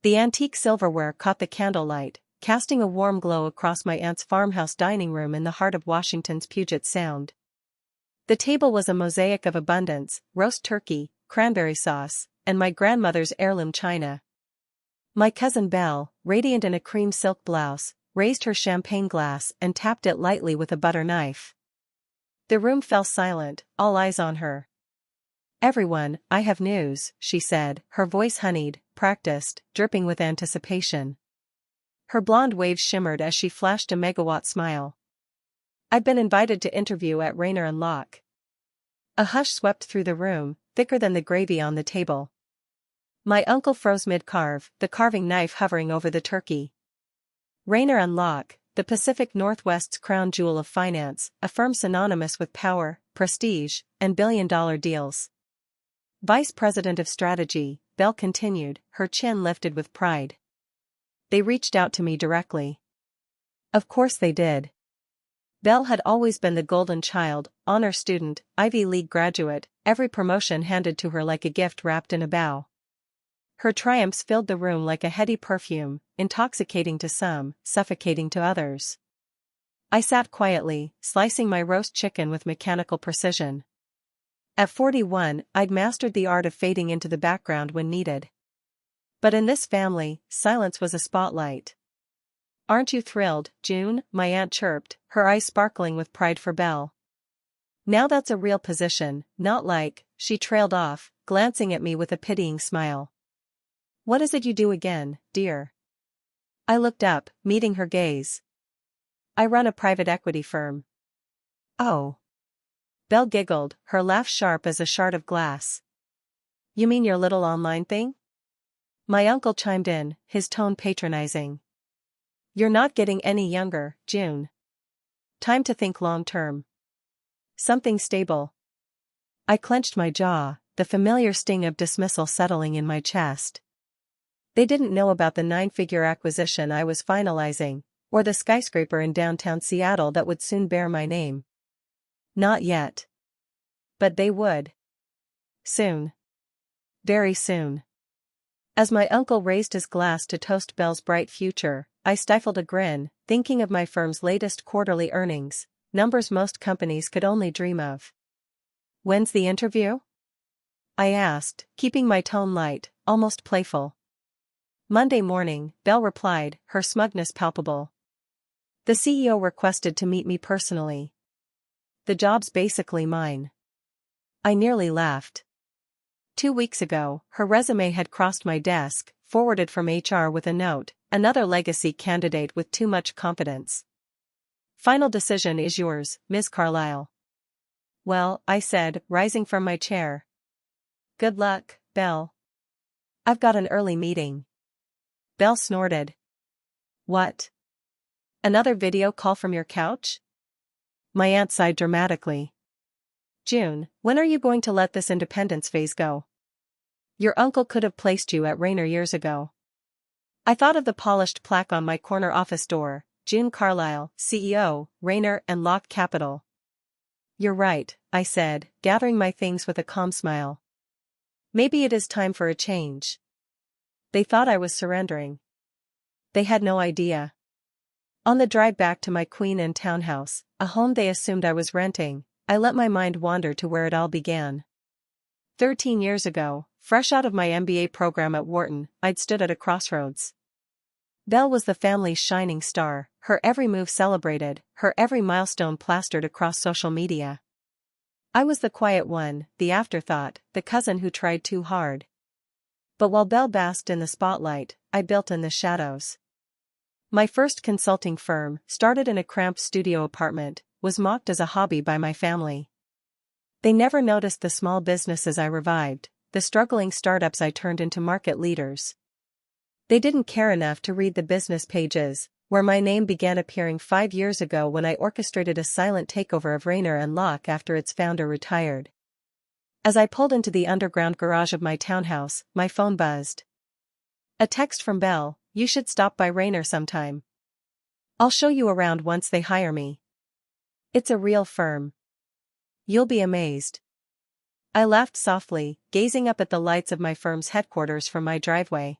The antique silverware caught the candlelight, casting a warm glow across my aunt's farmhouse dining room in the heart of Washington's Puget Sound. The table was a mosaic of abundance: roast turkey, cranberry sauce, and my grandmother's heirloom china. My cousin Belle, radiant in a cream silk blouse, raised her champagne glass and tapped it lightly with a butter knife. The room fell silent, all eyes on her. "Everyone, I have news," she said, her voice honeyed, practiced, dripping with anticipation. Her blonde waves shimmered as she flashed a megawatt smile. "I've been invited to interview at Rayner & Locke." A hush swept through the room, thicker than the gravy on the table. My uncle froze mid-carve, the carving knife hovering over the turkey. Rayner & Locke, the Pacific Northwest's crown jewel of finance, a firm synonymous with power, prestige, and billion-dollar deals. Vice President of Strategy, Belle continued, her chin lifted with pride. "They reached out to me directly." Of course they did. Belle had always been the golden child, honor student, Ivy League graduate, every promotion handed to her like a gift wrapped in a bow. Her triumphs filled the room like a heady perfume, intoxicating to some, suffocating to others. I sat quietly, slicing my roast chicken with mechanical precision. At 41, I'd mastered the art of fading into the background when needed. But in this family, silence was a spotlight. "Aren't you thrilled, June?" my aunt chirped, her eyes sparkling with pride for Belle. "Now that's a real position, not like," she trailed off, glancing at me with a pitying smile. "What is it you do again, dear?" I looked up, meeting her gaze. "I run a private equity firm." "Oh." Belle giggled, her laugh sharp as a shard of glass. "You mean your little online thing?" My uncle chimed in, his tone patronizing. "You're not getting any younger, June. Time to think long-term. Something stable." I clenched my jaw, the familiar sting of dismissal settling in my chest. They didn't know about the 9-figure acquisition I was finalizing, or the skyscraper in downtown Seattle that would soon bear my name. Not yet. But they would. Soon. Very soon. As my uncle raised his glass to toast Belle's bright future, I stifled a grin, thinking of my firm's latest quarterly earnings, numbers most companies could only dream of. "When's the interview?" I asked, keeping my tone light, almost playful. "Monday morning," Belle replied, her smugness palpable. "The CEO requested to meet me personally. The job's basically mine." I nearly laughed. 2 weeks ago, her resume had crossed my desk, forwarded from HR with a note, "Another legacy candidate with too much confidence. Final decision is yours, Ms. Carlyle." "Well," I said, rising from my chair. "Good luck, Belle." "I've got an early meeting." Belle snorted. "What? Another video call from your couch?" My aunt sighed dramatically. "June, when are you going to let this independence phase go? Your uncle could have placed you at Rayner years ago." I thought of the polished plaque on my corner office door, "June Carlyle, CEO, Rayner & Locke Capital." "You're right," I said, gathering my things with a calm smile. "Maybe it is time for a change." They thought I was surrendering. They had no idea. On the drive back to my Queen Anne townhouse, a home they assumed I was renting, I let my mind wander to where it all began. 13 years ago, fresh out of my MBA program at Wharton, I'd stood at a crossroads. Belle was the family's shining star, her every move celebrated, her every milestone plastered across social media. I was the quiet one, the afterthought, the cousin who tried too hard. But while Belle basked in the spotlight, I built in the shadows. My first consulting firm, started in a cramped studio apartment, was mocked as a hobby by my family. They never noticed the small businesses I revived, the struggling startups I turned into market leaders. They didn't care enough to read the business pages, where my name began appearing 5 years ago when I orchestrated a silent takeover of Rayner & Locke after its founder retired. As I pulled into the underground garage of my townhouse, my phone buzzed. A text from Belle: "You should stop by Rayner sometime. I'll show you around once they hire me. It's a real firm. You'll be amazed." I laughed softly, gazing up at the lights of my firm's headquarters from my driveway.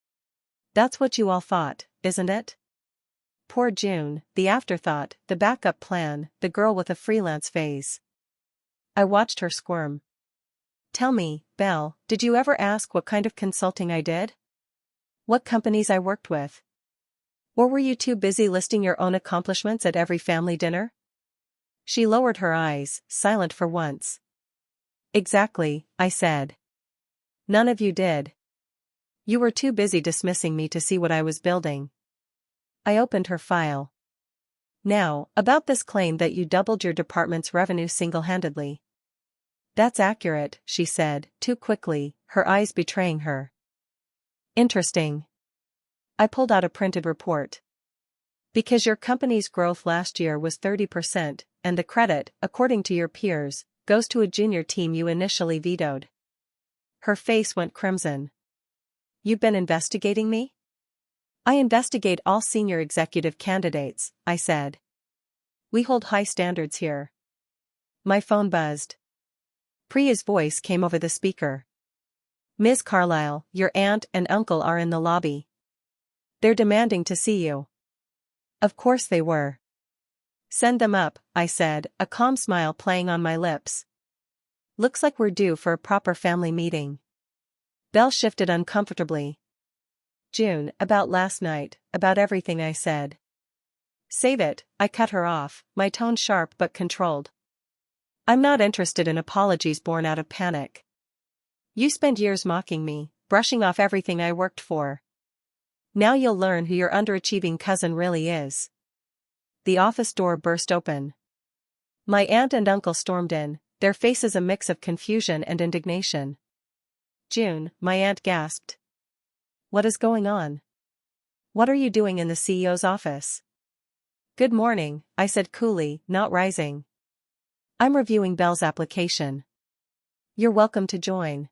That's what you all thought, isn't it? Poor June, the afterthought, the backup plan, the girl with a freelance phase. I watched her squirm. Tell me, Belle, did you ever ask what kind of consulting I did? What companies I worked with? Or were you too busy listing your own accomplishments at every family dinner? She lowered her eyes, silent for once. Exactly, I said. None of you did. You were too busy dismissing me to see what I was building. I opened her file. Now, about this claim that you doubled your department's revenue single-handedly. That's accurate, she said, too quickly, her eyes betraying her. Interesting. I pulled out a printed report. Because your company's growth last year was 30%, and the credit, according to your peers, goes to a junior team you initially vetoed. Her face went crimson. You've been investigating me? I investigate all senior executive candidates, I said. We hold high standards here. My phone buzzed. Priya's voice came over the speaker. Ms. Carlyle, your aunt and uncle are in the lobby. They're demanding to see you. Of course they were. Send them up, I said, a calm smile playing on my lips. Looks like we're due for a proper family meeting. Belle shifted uncomfortably. June, about last night, about everything I said. Save it, I cut her off, my tone sharp but controlled. I'm not interested in apologies born out of panic. You spent years mocking me, brushing off everything I worked for. Now you'll learn who your underachieving cousin really is. The office door burst open. My aunt and uncle stormed in, their faces a mix of confusion and indignation. June, my aunt gasped. What is going on? What are you doing in the CEO's office? Good morning, I said coolly, not rising. I'm reviewing Belle's application. You're welcome to join.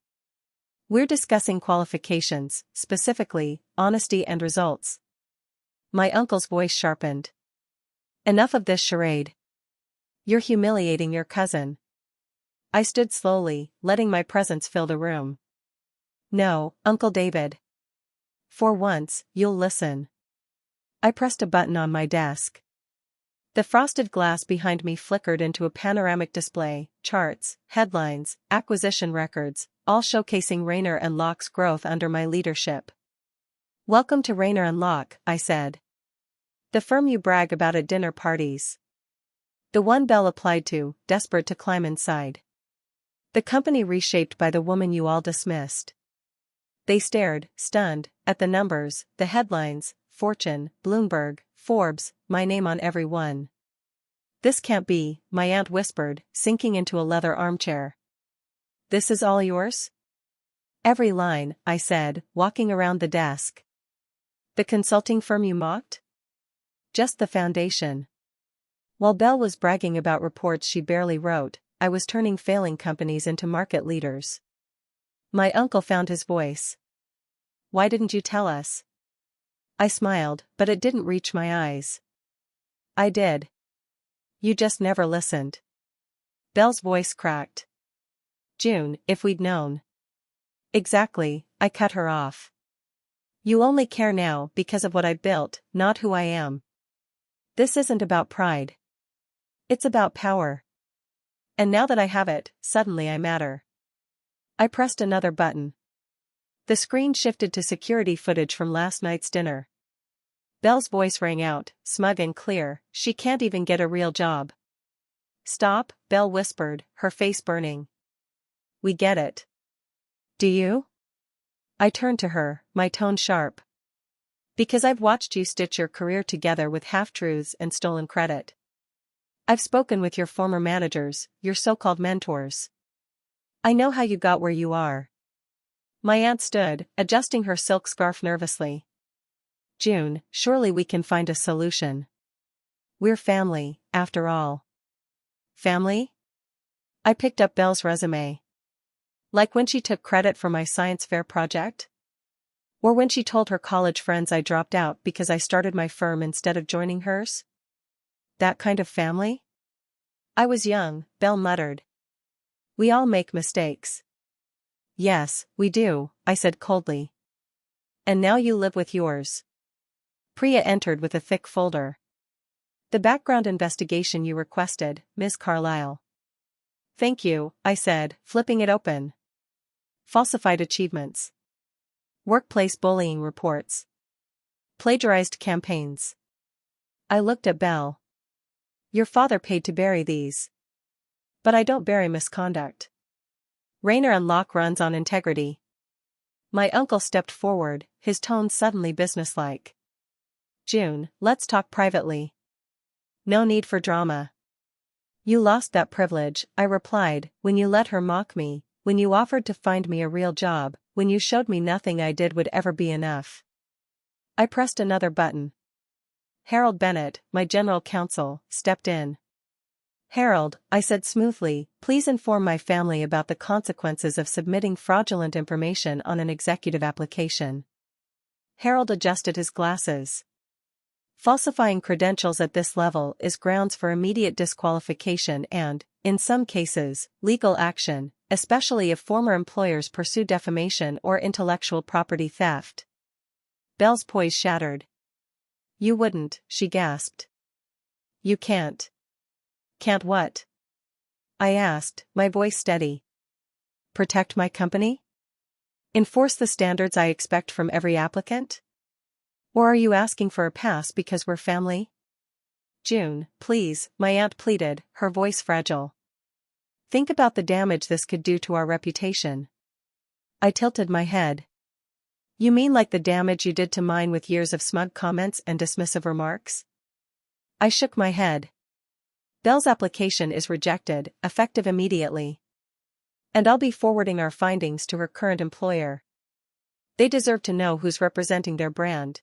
We're discussing qualifications, specifically, honesty and results. My uncle's voice sharpened. Enough of this charade. You're humiliating your cousin. I stood slowly, letting my presence fill the room. No, Uncle David. For once, you'll listen. I pressed a button on my desk. The frosted glass behind me flickered into a panoramic display, charts, headlines, acquisition records, all showcasing Rayner and Locke's growth under my leadership. Welcome to Rayner and Locke, I said. The firm you brag about at dinner parties. The one Belle applied to, desperate to climb inside. The company reshaped by the woman you all dismissed. They stared, stunned, at the numbers, the headlines, Fortune, Bloomberg, Forbes, my name on every one. This can't be, my aunt whispered, sinking into a leather armchair. This is all yours? Every line, I said, walking around the desk. The consulting firm you mocked? Just the foundation. While Belle was bragging about reports she barely wrote, I was turning failing companies into market leaders. My uncle found his voice. Why didn't you tell us? I smiled, but it didn't reach my eyes. I did. You just never listened. Belle's voice cracked. June, if we'd known. Exactly, I cut her off. You only care now because of what I built, not who I am. This isn't about pride. It's about power. And now that I have it, suddenly I matter. I pressed another button. The screen shifted to security footage from last night's dinner. Belle's voice rang out, smug and clear, she can't even get a real job. Stop, Belle whispered, her face burning. We get it. Do you? I turned to her, my tone sharp. Because I've watched you stitch your career together with half-truths and stolen credit. I've spoken with your former managers, your so-called mentors. I know how you got where you are. My aunt stood, adjusting her silk scarf nervously. June, surely we can find a solution. We're family, after all. Family? I picked up Belle's resume. Like when she took credit for my science fair project? Or when she told her college friends I dropped out because I started my firm instead of joining hers? That kind of family? I was young, Belle muttered. We all make mistakes. Yes, we do, I said coldly. And now you live with yours. Priya entered with a thick folder. The background investigation you requested, Ms. Carlyle. Thank you, I said, flipping it open. Falsified achievements. Workplace bullying reports. Plagiarized campaigns. I looked at Belle. Your father paid to bury these. But I don't bury misconduct. Rayner and Locke runs on integrity. My uncle stepped forward, his tone suddenly businesslike. June, let's talk privately. No need for drama. You lost that privilege, I replied, when you let her mock me, when you offered to find me a real job, when you showed me nothing I did would ever be enough. I pressed another button. Harold Bennett, my general counsel, stepped in. Harold, I said smoothly, please inform my family about the consequences of submitting fraudulent information on an executive application. Harold adjusted his glasses. Falsifying credentials at this level is grounds for immediate disqualification and, in some cases, legal action, especially if former employers pursue defamation or intellectual property theft. Belle's poise shattered. You wouldn't, she gasped. You can't. Can't what? I asked, my voice steady. Protect my company? Enforce the standards I expect from every applicant? Or are you asking for a pass because we're family? June, please, my aunt pleaded, her voice fragile. Think about the damage this could do to our reputation. I tilted my head. You mean like the damage you did to mine with years of smug comments and dismissive remarks? I shook my head. Belle's application is rejected, effective immediately. And I'll be forwarding our findings to her current employer. They deserve to know who's representing their brand.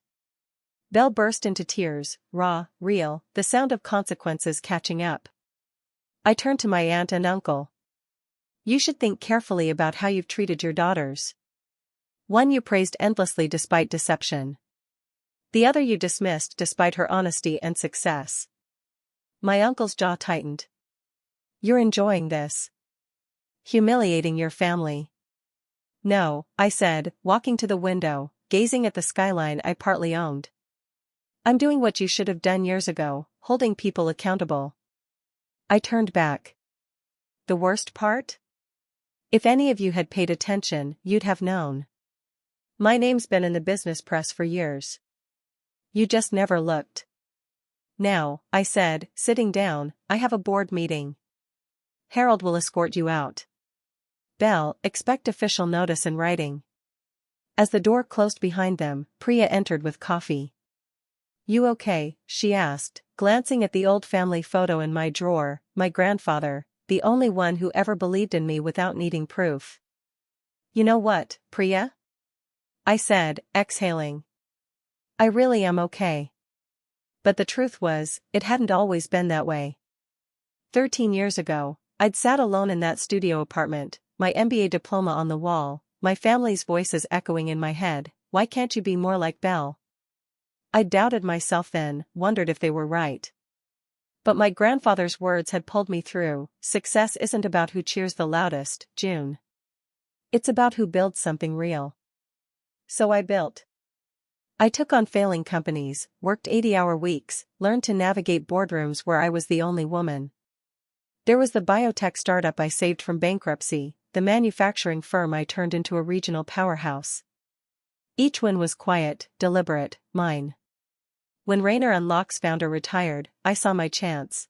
Belle burst into tears, raw, real, the sound of consequences catching up. I turned to my aunt and uncle. You should think carefully about how you've treated your daughters. One you praised endlessly despite deception. The other you dismissed despite her honesty and success. My uncle's jaw tightened. You're enjoying this. Humiliating your family. No, I said, walking to the window, gazing at the skyline I partly owned. I'm doing what you should have done years ago, holding people accountable. I turned back. The worst part? If any of you had paid attention, you'd have known. My name's been in the business press for years. You just never looked. Now, I said, sitting down, I have a board meeting. Harold will escort you out. Belle, expect official notice in writing. As the door closed behind them, Priya entered with coffee. You okay? She asked, glancing at the old family photo in my drawer, my grandfather, the only one who ever believed in me without needing proof. You know what, Priya? I said, exhaling. I really am okay. But the truth was, it hadn't always been that way. 13 years ago, I'd sat alone in that studio apartment, my MBA diploma on the wall, my family's voices echoing in my head, why can't you be more like Belle? I doubted myself then, wondered if they were right. But my grandfather's words had pulled me through. Success isn't about who cheers the loudest, June. It's about who builds something real. So I built. I took on failing companies, worked 80-hour weeks, learned to navigate boardrooms where I was the only woman. There was the biotech startup I saved from bankruptcy, the manufacturing firm I turned into a regional powerhouse. Each one was quiet, deliberate, mine. When Rayner and Locke's founder retired, I saw my chance.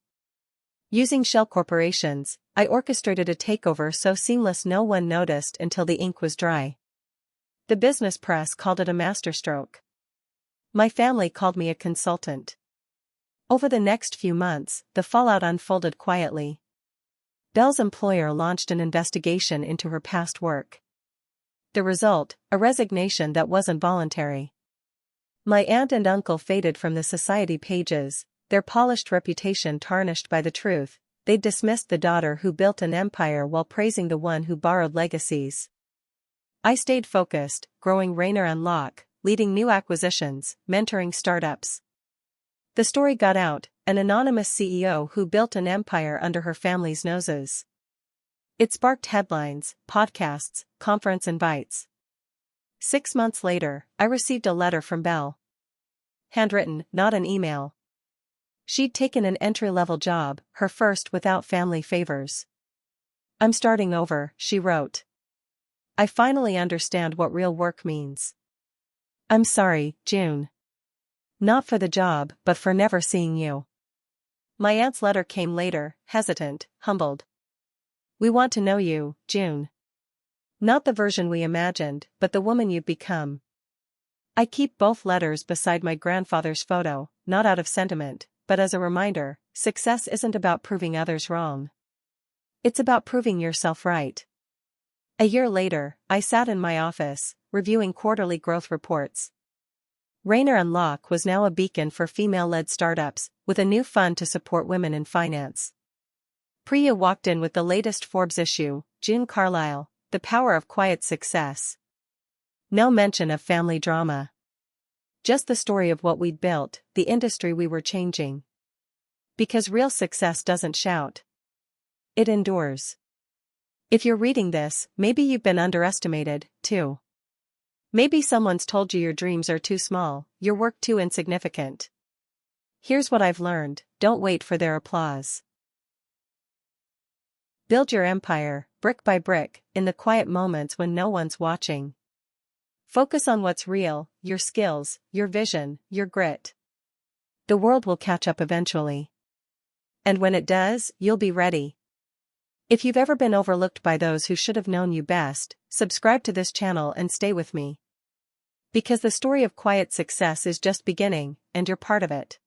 Using shell corporations, I orchestrated a takeover so seamless no one noticed until the ink was dry. The business press called it a masterstroke. My family called me a consultant. Over the next few months, the fallout unfolded quietly. Belle's employer launched an investigation into her past work. The result, a resignation that wasn't voluntary. My aunt and uncle faded from the society pages, their polished reputation tarnished by the truth. They dismissed the daughter who built an empire while praising the one who borrowed legacies. I stayed focused, growing Rayner and Locke, leading new acquisitions, mentoring startups. The story got out, an anonymous CEO who built an empire under her family's noses. It sparked headlines, podcasts, conference invites. 6 months later, I received a letter from Belle. Handwritten, not an email. She'd taken an entry-level job, her first without family favors. "I'm starting over," she wrote. "I finally understand what real work means. I'm sorry, June. Not for the job, but for never seeing you." My aunt's letter came later, hesitant, humbled. "We want to know you, June. Not the version we imagined, but the woman you've become." I keep both letters beside my grandfather's photo, not out of sentiment, but as a reminder, success isn't about proving others wrong. It's about proving yourself right. A year later, I sat in my office, reviewing quarterly growth reports. Rayner & Locke was now a beacon for female-led startups, with a new fund to support women in finance. Priya walked in with the latest Forbes issue, June Carlisle, The Power of Quiet Success. No mention of family drama. Just the story of what we'd built, the industry we were changing. Because real success doesn't shout. It endures. If you're reading this, maybe you've been underestimated, too. Maybe someone's told you your dreams are too small, your work too insignificant. Here's what I've learned: don't wait for their applause. Build your empire, brick by brick, in the quiet moments when no one's watching. Focus on what's real, your skills, your vision, your grit. The world will catch up eventually. And when it does, you'll be ready. If you've ever been overlooked by those who should have known you best, subscribe to this channel and stay with me. Because the story of quiet success is just beginning, and you're part of it.